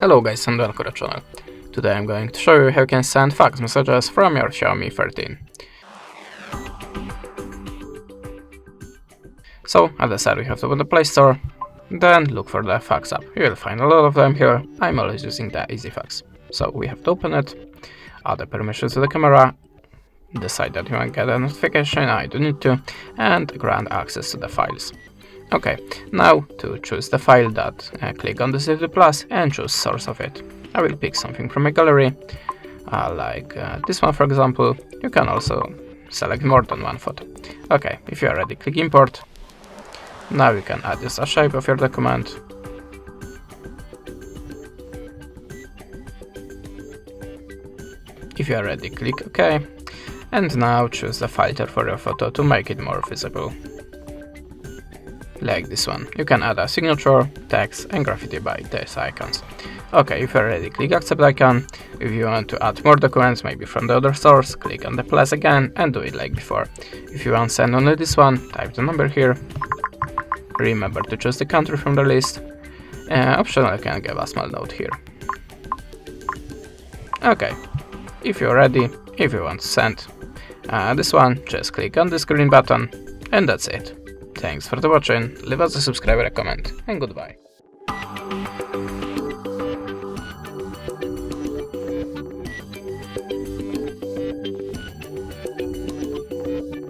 Hello guys and welcome to the channel. Today I'm going to show you how you can send fax messages from your Xiaomi 13. So at the start we have to open the Play Store, then look for the fax app. You will find a lot of them here. I'm always using the EasyFax. So we have to open it, add the permissions to the camera, decide that you want to get a notification, I do need to, and grant access to the files. Okay, now to choose the file click on the Save the Plus and choose source of it. I will pick something from my gallery, like this one for example. You can also select more than one photo. Okay, if you are ready, click import. Now you can add just a shape of your document. If you are ready, click OK. And now choose the filter for your photo to make it more visible. Like this one. You can add a signature, text and graffiti by these icons. Okay, if you're ready, click accept icon. If you want to add more documents, maybe from the other source, click on the plus again and do it like before. If you want to send only this one, type the number here. Remember to choose the country from the list. Optional, you can give a small note here. Okay, if you're ready, if you want to send this one, just click on this green button and that's it. Thanks for watching, leave us a subscribe and a comment, and goodbye.